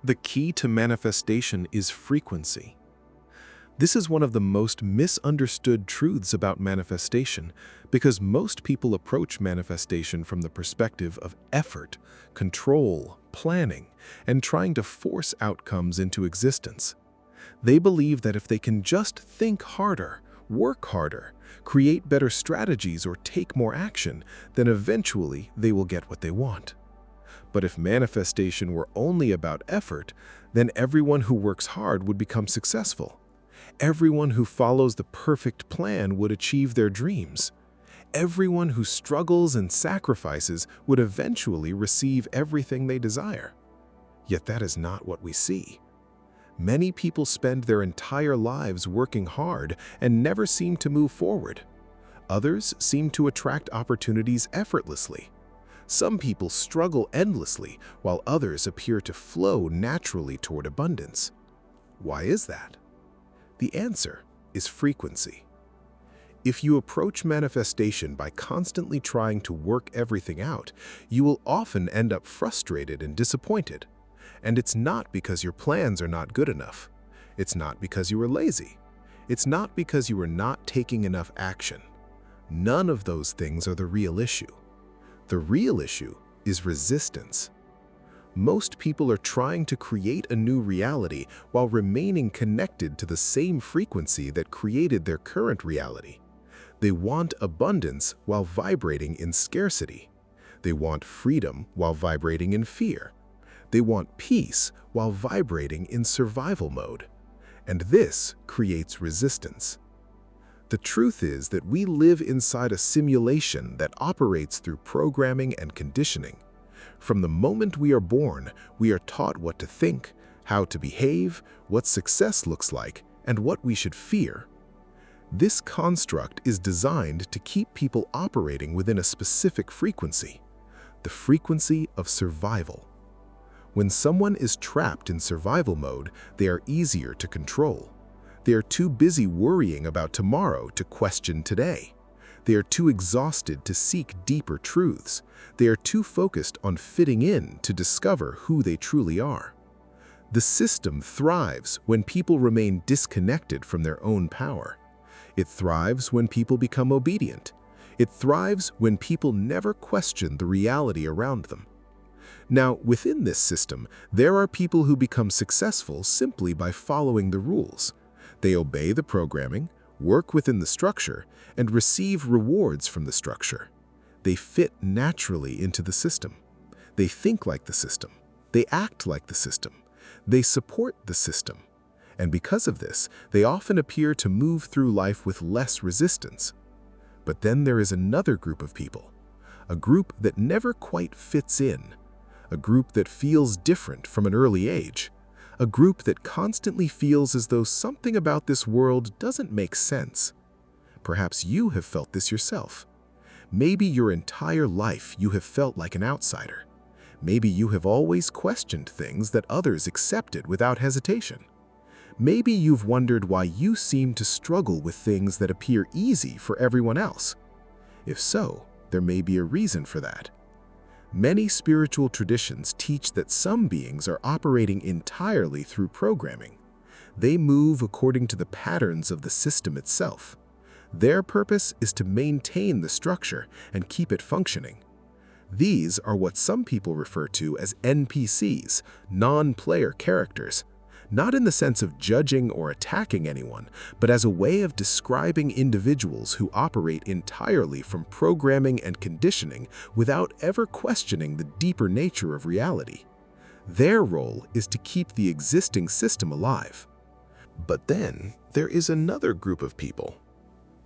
The key to manifestation is frequency. This is one of the most misunderstood truths about manifestation because most people approach manifestation from the perspective of effort, control, planning, and trying to force outcomes into existence. They believe that if they can just think harder, work harder, create better strategies, or take more action, then eventually they will get what they want. But if manifestation were only about effort, then everyone who works hard would become successful. Everyone who follows the perfect plan would achieve their dreams. Everyone who struggles and sacrifices would eventually receive everything they desire. Yet that is not what we see. Many people spend their entire lives working hard and never seem to move forward. Others seem to attract opportunities effortlessly. Some people struggle endlessly, while others appear to flow naturally toward abundance. Why is that? The answer is frequency. If you approach manifestation by constantly trying to work everything out, you will often end up frustrated and disappointed. And it's not because your plans are not good enough. It's not because you were lazy. It's not because you were not taking enough action. None of those things are the real issue. The real issue is resistance. Most people are trying to create a new reality while remaining connected to the same frequency that created their current reality. They want abundance while vibrating in scarcity. They want freedom while vibrating in fear. They want peace while vibrating in survival mode. And this creates resistance. The truth is that we live inside a simulation that operates through programming and conditioning. From the moment we are born, we are taught what to think, how to behave, what success looks like, and what we should fear. This construct is designed to keep people operating within a specific frequency, the frequency of survival. When someone is trapped in survival mode, they are easier to control. They are too busy worrying about tomorrow to question today. They are too exhausted to seek deeper truths. They are too focused on fitting in to discover who they truly are. The system thrives when people remain disconnected from their own power. It thrives when people become obedient. It thrives when people never question the reality around them. Now, within this system, there are people who become successful simply by following the rules. They obey the programming, work within the structure, and receive rewards from the structure. They fit naturally into the system. They think like the system. They act like the system. They support the system. And because of this, they often appear to move through life with less resistance. But then there is another group of people, a group that never quite fits in, a group that feels different from an early age, a group that constantly feels as though something about this world doesn't make sense. Perhaps you have felt this yourself. Maybe your entire life you have felt like an outsider. Maybe you have always questioned things that others accepted without hesitation. Maybe you've wondered why you seem to struggle with things that appear easy for everyone else. If so, there may be a reason for that. Many spiritual traditions teach that some beings are operating entirely through programming. They move according to the patterns of the system itself. Their purpose is to maintain the structure and keep it functioning. These are what some people refer to as NPCs, non-player characters, not in the sense of judging or attacking anyone, but as a way of describing individuals who operate entirely from programming and conditioning without ever questioning the deeper nature of reality. Their role is to keep the existing system alive. But then there is another group of people,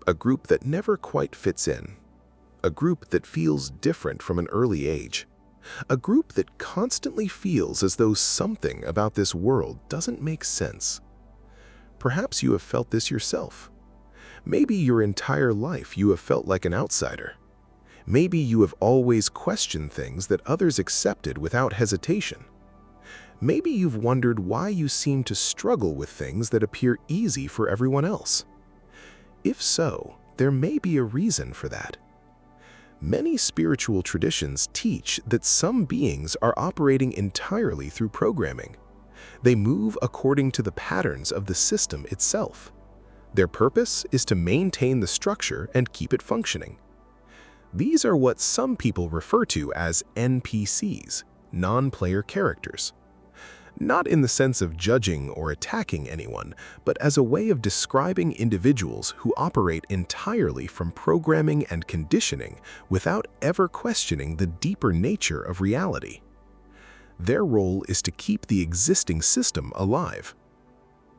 a group that never quite fits in, a group that feels different from an early age. A group that constantly feels as though something about this world doesn't make sense. Perhaps you have felt this yourself. Maybe your entire life you have felt like an outsider. Maybe you have always questioned things that others accepted without hesitation. Maybe you've wondered why you seem to struggle with things that appear easy for everyone else. If so, there may be a reason for that. Many spiritual traditions teach that some beings are operating entirely through programming. They move according to the patterns of the system itself. Their purpose is to maintain the structure and keep it functioning. These are what some people refer to as NPCs, non-player characters. Not in the sense of judging or attacking anyone, but as a way of describing individuals who operate entirely from programming and conditioning without ever questioning the deeper nature of reality. Their role is to keep the existing system alive.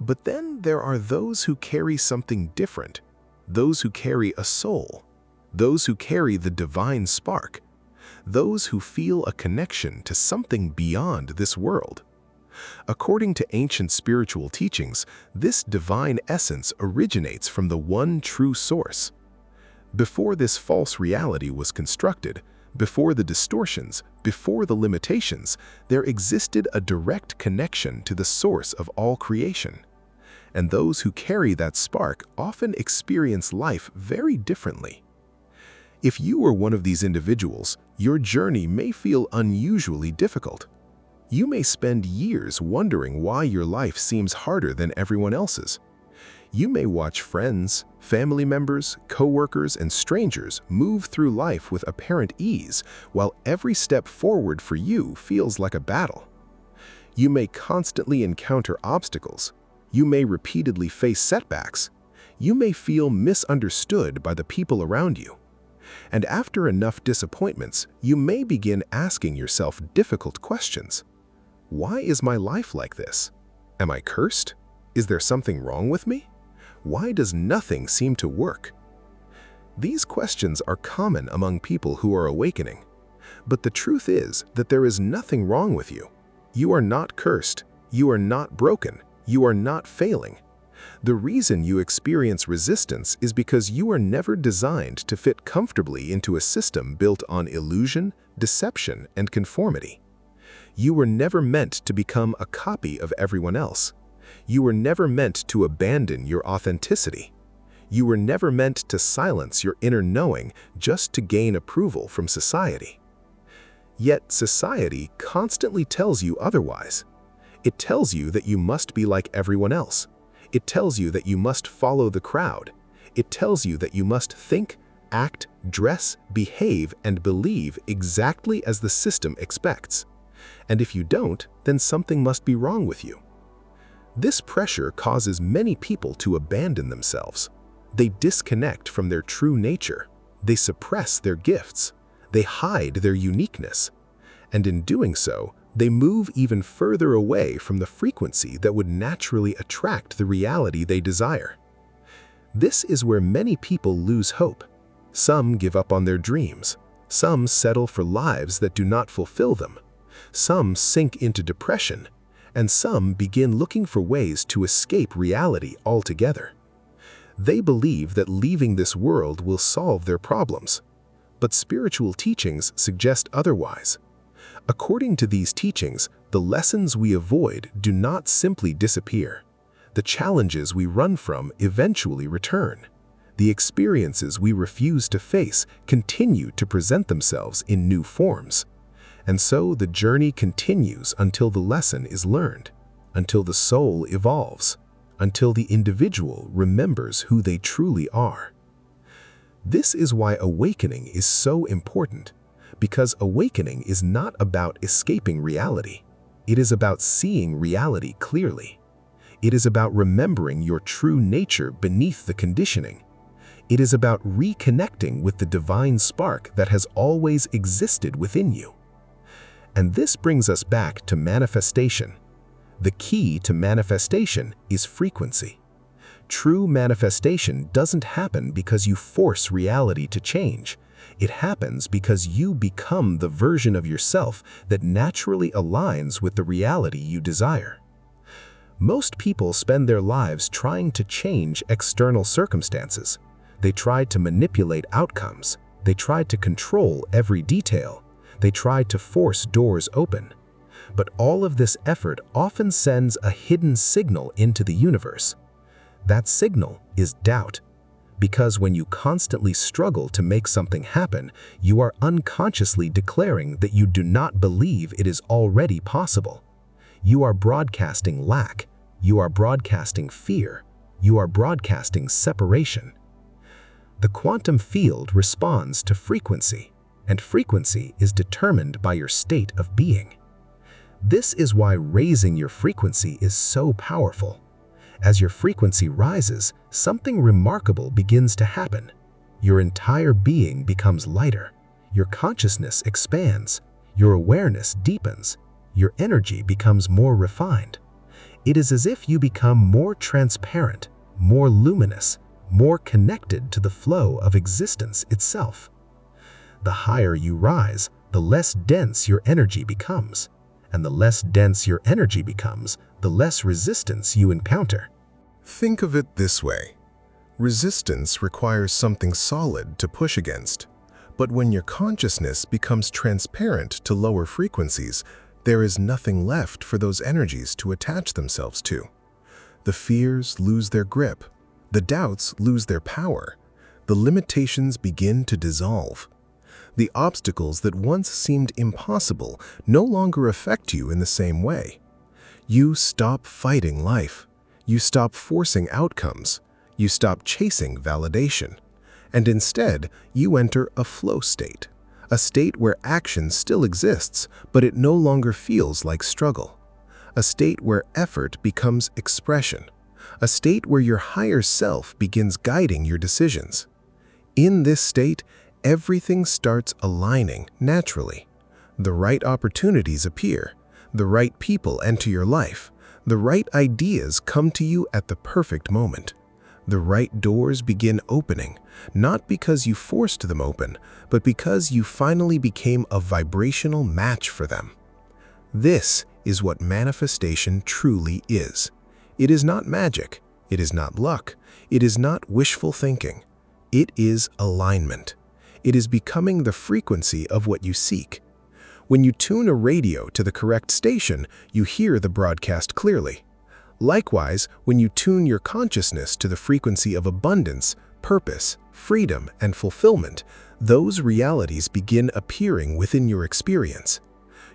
But then there are those who carry something different, those who carry a soul, those who carry the divine spark, those who feel a connection to something beyond this world. According to ancient spiritual teachings, this divine essence originates from the one true source. Before this false reality was constructed, before the distortions, before the limitations, there existed a direct connection to the source of all creation. And those who carry that spark often experience life very differently. If you are one of these individuals, your journey may feel unusually difficult. You may spend years wondering why your life seems harder than everyone else's. You may watch friends, family members, coworkers, and strangers move through life with apparent ease, while every step forward for you feels like a battle. You may constantly encounter obstacles. You may repeatedly face setbacks. You may feel misunderstood by the people around you. And after enough disappointments, you may begin asking yourself difficult questions. Why is my life like this? Am I cursed? Is there something wrong with me? Why does nothing seem to work? These questions are common among people who are awakening. But the truth is that there is nothing wrong with you. You are not cursed. You are not broken. You are not failing. The reason you experience resistance is because you are never designed to fit comfortably into a system built on illusion, deception, and conformity. You were never meant to become a copy of everyone else. You were never meant to abandon your authenticity. You were never meant to silence your inner knowing just to gain approval from society. Yet society constantly tells you otherwise. It tells you that you must be like everyone else. It tells you that you must follow the crowd. It tells you that you must think, act, dress, behave, and believe exactly as the system expects. And if you don't, then something must be wrong with you. This pressure causes many people to abandon themselves. They disconnect from their true nature. They suppress their gifts. They hide their uniqueness. And in doing so, they move even further away from the frequency that would naturally attract the reality they desire. This is where many people lose hope. Some give up on their dreams. Some settle for lives that do not fulfill them. Some sink into depression, and some begin looking for ways to escape reality altogether. They believe that leaving this world will solve their problems, but spiritual teachings suggest otherwise. According to these teachings, the lessons we avoid do not simply disappear. The challenges we run from eventually return. The experiences we refuse to face continue to present themselves in new forms. And so the journey continues until the lesson is learned, until the soul evolves, until the individual remembers who they truly are. This is why awakening is so important, because awakening is not about escaping reality. It is about seeing reality clearly. It is about remembering your true nature beneath the conditioning. It is about reconnecting with the divine spark that has always existed within you. And this brings us back to manifestation. The key to manifestation is frequency. True manifestation doesn't happen because you force reality to change. It happens because you become the version of yourself that naturally aligns with the reality you desire. Most people spend their lives trying to change external circumstances. They try to manipulate outcomes. They try to control every detail. They try to force doors open. But all of this effort often sends a hidden signal into the universe. That signal is doubt. Because when you constantly struggle to make something happen, you are unconsciously declaring that you do not believe it is already possible. You are broadcasting lack. You are broadcasting fear. You are broadcasting separation. The quantum field responds to frequency, and frequency is determined by your state of being. This is why raising your frequency is so powerful. As your frequency rises, something remarkable begins to happen. Your entire being becomes lighter. Your consciousness expands. Your awareness deepens. Your energy becomes more refined. It is as if you become more transparent, more luminous, more connected to the flow of existence itself. The higher you rise, the less dense your energy becomes. And the less dense your energy becomes, the less resistance you encounter. Think of it this way. Resistance requires something solid to push against. But when your consciousness becomes transparent to lower frequencies, there is nothing left for those energies to attach themselves to. The fears lose their grip. The doubts lose their power. The limitations begin to dissolve. The obstacles that once seemed impossible no longer affect you in the same way. You stop fighting life. You stop forcing outcomes. You stop chasing validation. And instead, you enter a flow state, a state where action still exists, but it no longer feels like struggle. A state where effort becomes expression. A state where your higher self begins guiding your decisions. In this state, everything starts aligning naturally. The right opportunities appear. The right people enter your life. The right ideas come to you at the perfect moment. The right doors begin opening, not because you forced them open, but because you finally became a vibrational match for them. This is what manifestation truly is. It is not magic. It is not luck. It is not wishful thinking. It is alignment. It is becoming the frequency of what you seek. When you tune a radio to the correct station, you hear the broadcast clearly. Likewise, when you tune your consciousness to the frequency of abundance, purpose, freedom, and fulfillment, those realities begin appearing within your experience.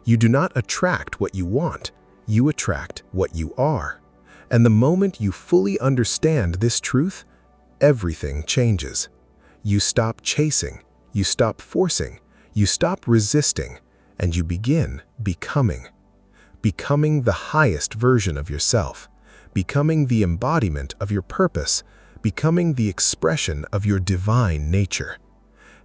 You do not attract what you want, you attract what you are. And the moment you fully understand this truth, everything changes. You stop chasing, you stop forcing, you stop resisting, and you begin becoming. Becoming the highest version of yourself. Becoming the embodiment of your purpose, becoming the expression of your divine nature.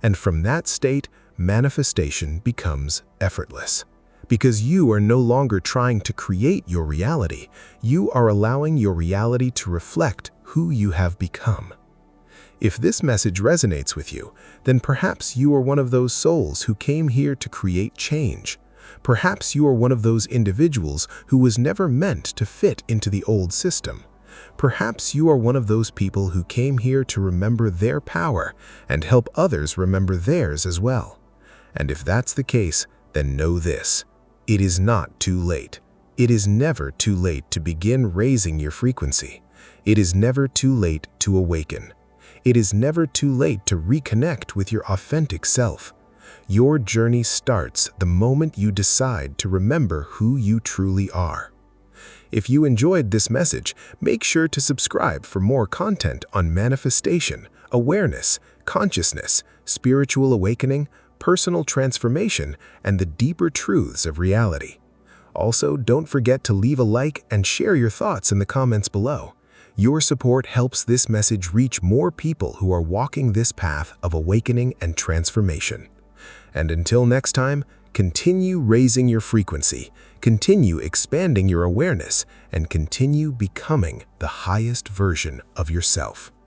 And from that state, manifestation becomes effortless. Because you are no longer trying to create your reality, you are allowing your reality to reflect who you have become. If this message resonates with you, then perhaps you are one of those souls who came here to create change. Perhaps you are one of those individuals who was never meant to fit into the old system. Perhaps you are one of those people who came here to remember their power and help others remember theirs as well. And if that's the case, then know this: it is not too late. It is never too late to begin raising your frequency. It is never too late to awaken. It is never too late to reconnect with your authentic self. Your journey starts the moment you decide to remember who you truly are. If you enjoyed this message, make sure to subscribe for more content on manifestation, awareness, consciousness, spiritual awakening, personal transformation, and the deeper truths of reality. Also, don't forget to leave a like and share your thoughts in the comments below. Your support helps this message reach more people who are walking this path of awakening and transformation. And until next time, continue raising your frequency, continue expanding your awareness, and continue becoming the highest version of yourself.